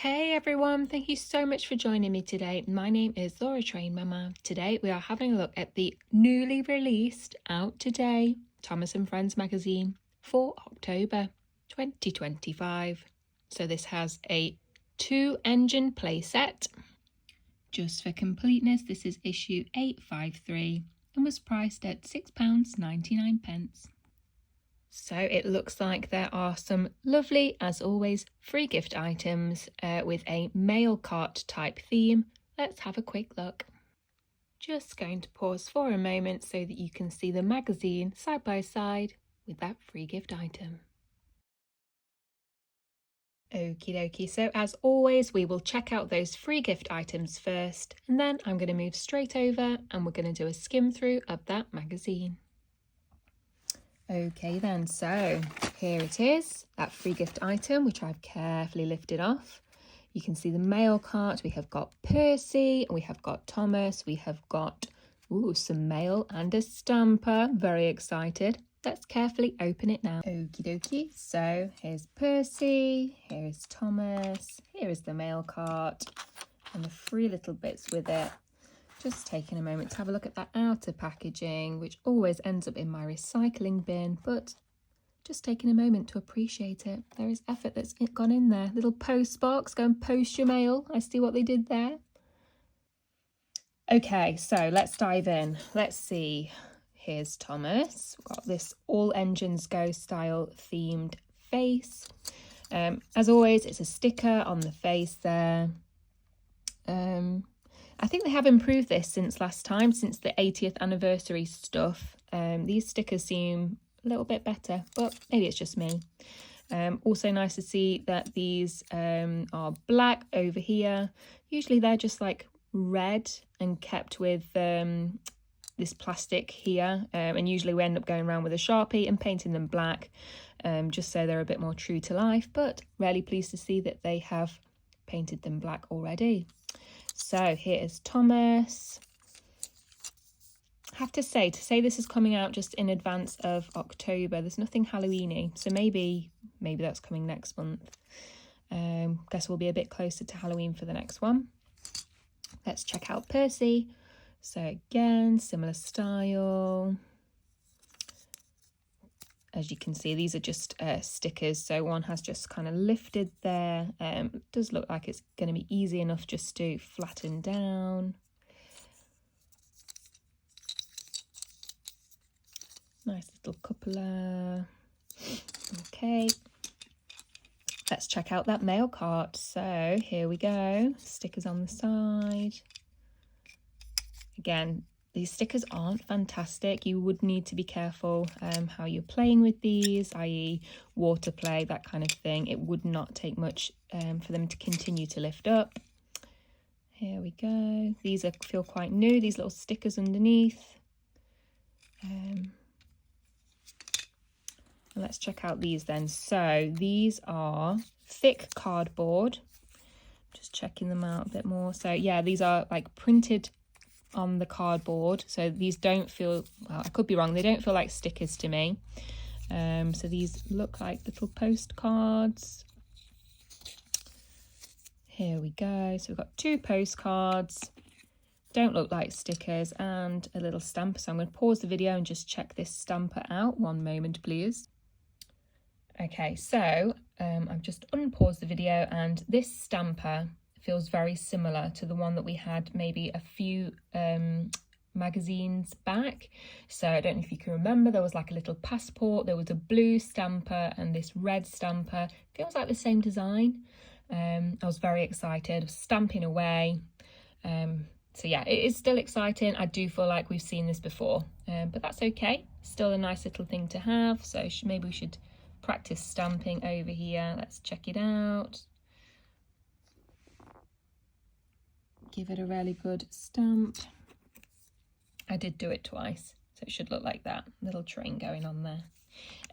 Hey everyone, thank you so much for joining me today. My name is Laura Train Mama. Today we are having a look at the newly released, out today, Thomas and Friends Magazine for October 2025. So this has a 2-engine playset. Just for completeness, this is issue 853 and was priced at £6.99. So it looks like there are some lovely, as always, free gift items with a mail cart type theme. Let's have a quick look. Just going to pause for a moment so that you can see the magazine side by side with that free gift item. Okie dokie, so as always we will check out those free gift items first, and then I'm going to move straight over and we're going to do a skim through of that magazine. Okay then, so here it is, that free gift item which I've carefully lifted off. You can see the mail cart. We have got Percy, we have got Thomas, we have got some mail and a stamper. Very excited. Let's carefully open it now. Okie dokie, so here's Percy, here's Thomas, here is the mail cart and the free little bits with it. Just taking a moment to have a look at that outer packaging, which always ends up in my recycling bin, but just taking a moment to appreciate it. There is effort that's gone in there. Little post box, go and post your mail. I see what they did there. Okay, so let's dive in. Let's see. Here's Thomas. We've got this all engines go style themed face. As always, it's a sticker on the face there. I think they have improved this since last time, since the 80th anniversary stuff. These stickers seem a little bit better, but maybe it's just me. Also nice to see that these are black over here. Usually they're just like red and kept with this plastic here. And usually we end up going around with a Sharpie and painting them black, just so they're a bit more true to life. But really pleased to see that they have painted them black already. So here is Thomas. I have to say this is coming out just in advance of October. There's nothing Halloween-y, so maybe that's coming next month. Guess we'll be a bit closer to Halloween for the next one. Let's check out Percy. So again, similar style. As you can see, these are just stickers, so one has just kind of lifted there. It does look like it's going to be easy enough just to flatten down. Nice little coupler. Okay, let's check out that mail cart. So here we go, stickers on the side. Again, these stickers aren't fantastic. You would need to be careful how you're playing with these, i.e. water play, that kind of thing. It would not take much for them to continue to lift up. Here we go. These feel quite new, these little stickers underneath. And let's check out these then. So these are thick cardboard. Just checking them out a bit more. So yeah, these are like printed on the cardboard, so these don't feel, well, I could be wrong, they don't feel like stickers to me. So these look like little postcards. Here we go, so we've got 2 postcards, don't look like stickers, and a little stamper. So I'm going to pause the video and just check this stamper out. One moment please. Okay, so I've just unpaused the video, and this stamper feels very similar to the one that we had maybe a few magazines back. So I don't know if you can remember, there was like a little passport, there was a blue stamper and this red stamper. Feels like the same design. I was very excited, stamping away. So yeah, it is still exciting. I do feel like we've seen this before, but that's okay. Still a nice little thing to have. So maybe we should practice stamping over here. Let's check it out. Give it a really good stamp. I did do it twice, so it should look like that. Little train going on there.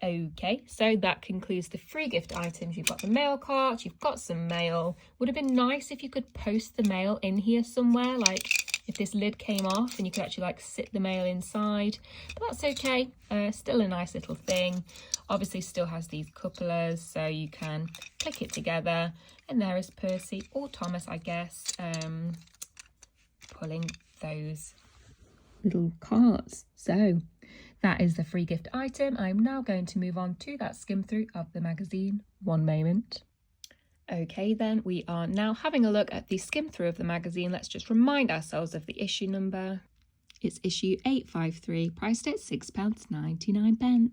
Okay, so that concludes the free gift items. You've got the mail cart, you've got some mail. Would have been nice if you could post the mail in here somewhere, like if this lid came off and you could actually like sit the mail inside, but that's okay. Still a nice little thing. Obviously still has these couplers, so you can click it together, and there is Percy, or Thomas I guess, pulling those little carts. So that is the free gift item. I'm now going to move on to that skim through of the magazine. One moment. Okay then, we are now having a look at the skim through of the magazine. Let's just remind ourselves of the issue number. It's issue 853, priced at £6.99.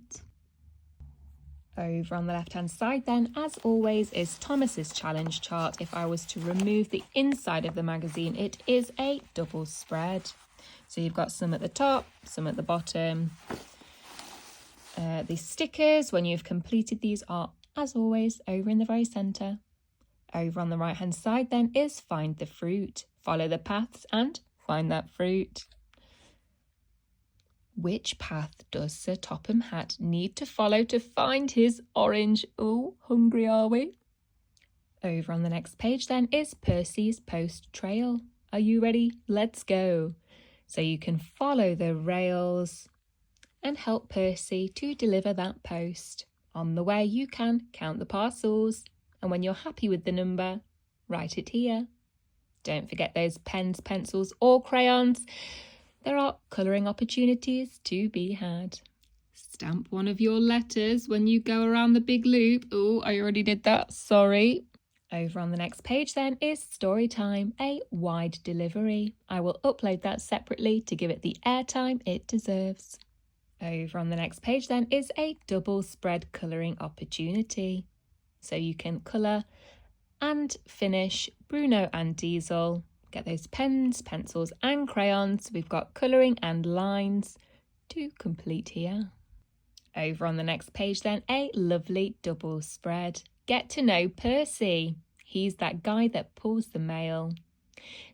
Over on the left hand side then, as always, is Thomas's challenge chart. If I was to remove the inside of the magazine, it is a double spread. So you've got some at the top, some at the bottom. The stickers, when you've completed these, are, as always, over in the very centre. Over on the right hand side then is find the fruit. Follow the paths and find that fruit. Which path does Sir Topham Hatt need to follow to find his orange? Oh, hungry are we? Over on the next page then is Percy's post trail. Are you ready? Let's go. So you can follow the rails and help Percy to deliver that post. On the way you can count the parcels, and when you're happy with the number, write it here. Don't forget those pens, pencils or crayons. There are colouring opportunities to be had. Stamp one of your letters when you go around the big loop. Oh, I already did that, sorry. Over on the next page then is story time, a wide delivery. I will upload that separately to give it the airtime it deserves. Over on the next page then is a double spread colouring opportunity. So you can colour and finish Bruno and Diesel. Get those pens, pencils and crayons. We've got colouring and lines to complete here. Over on the next page then, a lovely double spread. Get to know Percy. He's that guy that pulls the mail.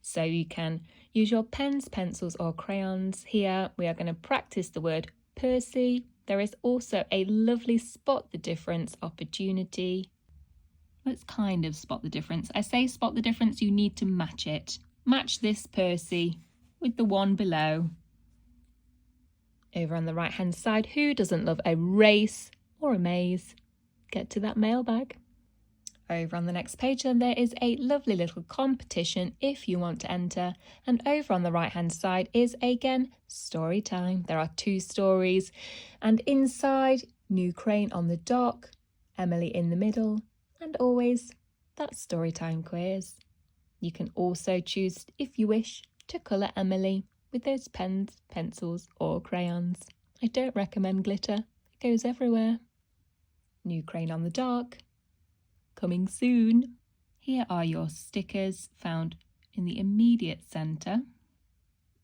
So you can use your pens, pencils or crayons. Here we are going to practice the word Percy. There is also a lovely spot the difference opportunity. Let's kind of spot the difference. I say spot the difference, you need to match it. Match this Percy with the one below. Over on the right hand side, who doesn't love a race or a maze? Get to that mailbag. Over on the next page then there is a lovely little competition if you want to enter, and over on the right hand side is again story time. There are 2 stories, and inside New Crane on the dock, Emily in the middle, and always that story time quiz. You can also choose, if you wish, to colour Emily with those pens, pencils or crayons. I don't recommend glitter, it goes everywhere. New Crane on the dock, coming soon. Here are your stickers found in the immediate centre.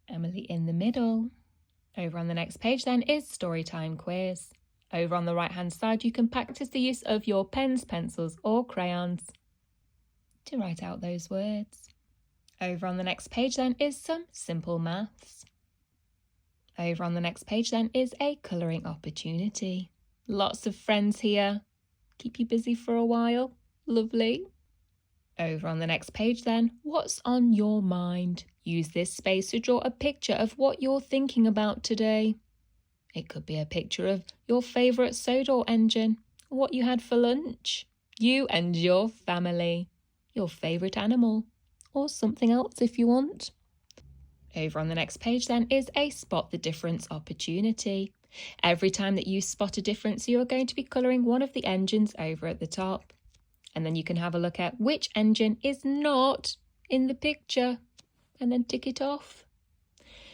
Emily in the middle. Over on the next page then is Storytime Quiz. Over on the right hand side you can practice the use of your pens, pencils or crayons to write out those words. Over on the next page then is some simple maths. Over on the next page then is a colouring opportunity. Lots of friends here. Keep you busy for a while. Lovely. Over on the next page then, what's on your mind? Use this space to draw a picture of what you're thinking about today. It could be a picture of your favourite Sodor engine, what you had for lunch, you and your family, your favourite animal, or something else if you want. Over on the next page then is a spot the difference opportunity. Every time that you spot a difference, you are going to be colouring one of the engines over at the top. And then you can have a look at which engine is not in the picture and then tick it off.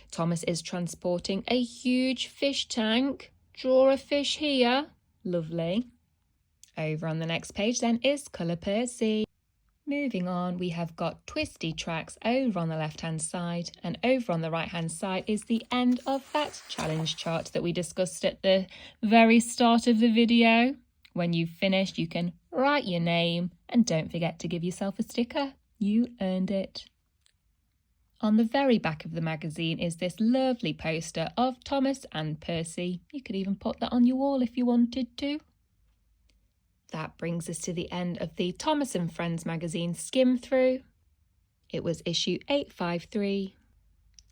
Thomas is transporting a huge fish tank. Draw a fish here. Lovely. Over on the next page then is Colour Percy. Moving on, we have got twisty tracks over on the left hand side, and over on the right hand side is the end of that challenge chart that we discussed at the very start of the video. When you've finished, you can write your name and don't forget to give yourself a sticker. You earned it. On the very back of the magazine is this lovely poster of Thomas and Percy. You could even put that on your wall if you wanted to. That brings us to the end of the Thomas and Friends magazine skim through. It was issue 853.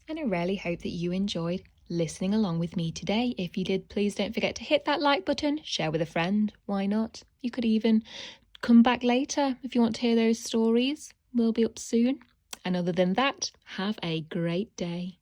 And I really hope that you enjoyed listening along with me today. If you did, please don't forget to hit that like button, share with a friend, why not? You could even come back later if you want to hear those stories. We'll be up soon. And other than that, have a great day.